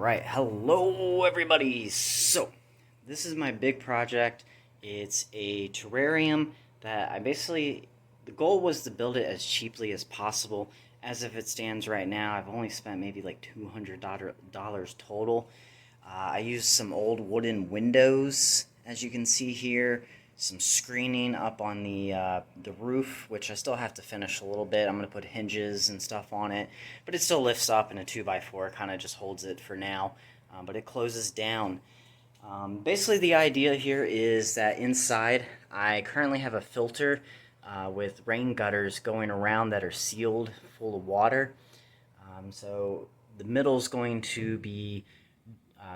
Alright, hello everybody! So, this is my big project. It's a terrarium that the goal was to build it as cheaply as possible. As if it stands right now, I've only spent maybe like $200 total. I used some old wooden windows, as you can see here, some screening up on the roof, which I still have to finish a little bit. I'm going to put hinges and stuff on it, but it still lifts up, and a 2x4 kind of just holds it for now, but it closes down. Basically, the idea here is that inside, I currently have a filter with rain gutters going around that are sealed full of water. So the middle is going to be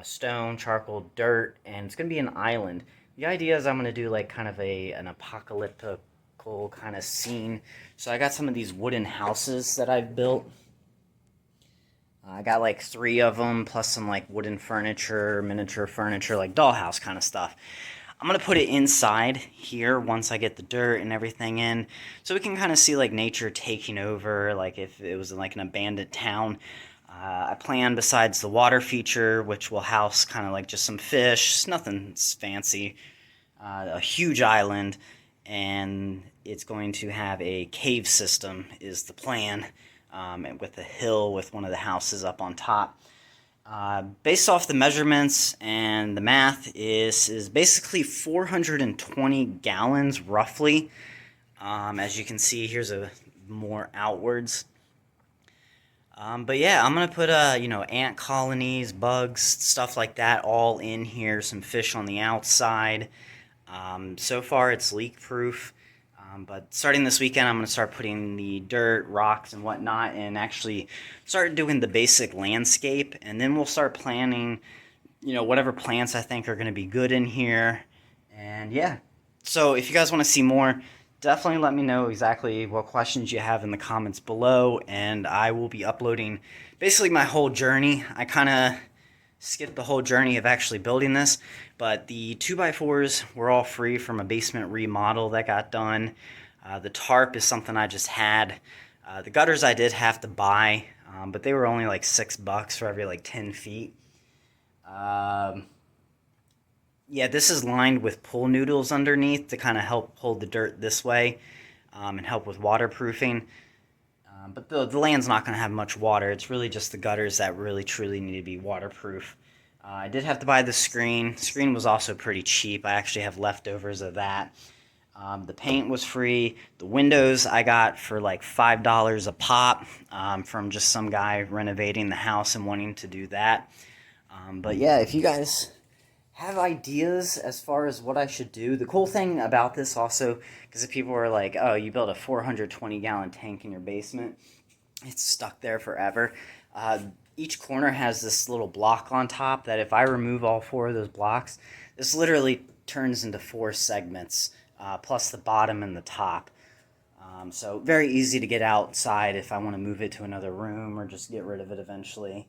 stone, charcoal, dirt, and it's going to be an island. The idea is I'm going to do like kind of an apocalyptical kind of scene. So I got some of these wooden houses that I've built. I got like 3 of them, plus some like wooden furniture, miniature furniture, like dollhouse kind of stuff. I'm going to put it inside here once I get the dirt and everything in, so we can kind of see like nature taking over, like if it was like an abandoned town. I plan, besides the water feature, which will house kind of like just some fish, nothing fancy, a huge island, and it's going to have a cave system is the plan, with a hill with one of the houses up on top. Based off the measurements and the math, is basically 420 gallons roughly. As you can see, here's a more outwards. But yeah, I'm gonna put ant colonies, bugs, stuff like that all in here. Some fish on the outside. So far it's leak proof. But starting this weekend, I'm gonna start putting the dirt, rocks, and whatnot, and actually start doing the basic landscape. And then we'll start planning, whatever plants I think are gonna be good in here. And yeah, so if you guys want to see more, definitely let me know exactly what questions you have in the comments below, and I will be uploading basically my whole journey. I kind of skipped the whole journey of actually building this, but the 2x4s were all free from a basement remodel that got done. The tarp is something I just had. The gutters I did have to buy, but they were only like $6 for every like 10 feet. Yeah, this is lined with pool noodles underneath to kind of help hold the dirt this way, and help with waterproofing. But the land's not going to have much water. It's really just the gutters that really truly need to be waterproof. I did have to buy the screen. The screen was also pretty cheap. I actually have leftovers of that. The paint was free. The windows I got for like $5 a pop, from just some guy renovating the house and wanting to do that. But yeah, if you guys have ideas as far as what I should do. The cool thing about this also, because if people are like, oh, you built a 420-gallon tank in your basement, it's stuck there forever. Each corner has this little block on top that if I remove all 4 of those blocks, this literally turns into 4 segments, plus the bottom and the top. So very easy to get outside if I want to move it to another room or just get rid of it eventually.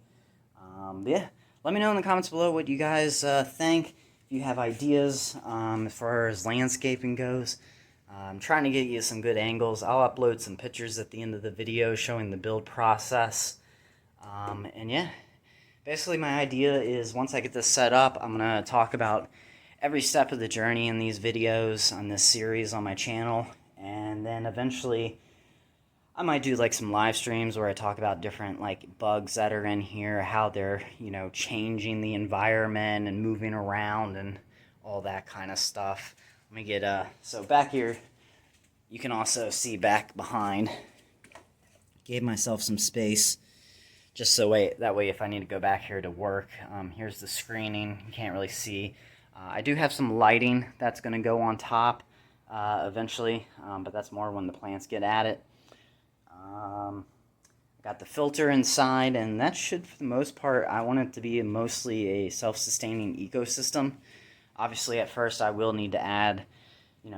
Yeah. Let me know in the comments below what you guys think. If you have ideas as far as landscaping goes. I'm trying to get you some good angles. I'll upload some pictures at the end of the video showing the build process. And yeah, basically my idea is once I get this set up, I'm going to talk about every step of the journey in these videos on this series on my channel. And then eventually I might do like some live streams where I talk about different like bugs that are in here, how they're, changing the environment and moving around and all that kind of stuff. Let me get so back here, you can also see back behind. Gave myself some space just so that way if I need to go back here to work. Here's the screening. You can't really see. I do have some lighting that's going to go on top eventually, but that's more when the plants get at it. Got the filter inside, and that should, for the most part, I want it to be mostly a self-sustaining ecosystem. Obviously, at first, I will need to add,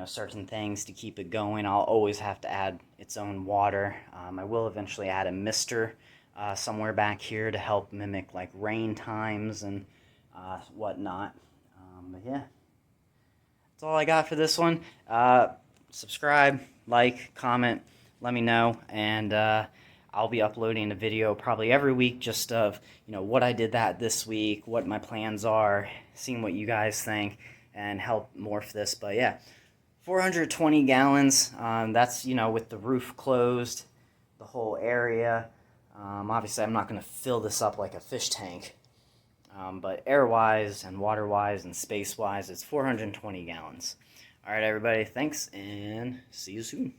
certain things to keep it going. I'll always have to add its own water. I will eventually add a mister somewhere back here to help mimic, like, rain times and whatnot. But yeah, that's all I got for this one. Subscribe, like, comment, let me know, and I'll be uploading a video probably every week just of, what I did this week, what my plans are, seeing what you guys think, and help morph this. But yeah, 420 gallons, that's, with the roof closed, the whole area. Obviously, I'm not going to fill this up like a fish tank. But air-wise and water-wise and space-wise, it's 420 gallons. All right, everybody, thanks, and see you soon.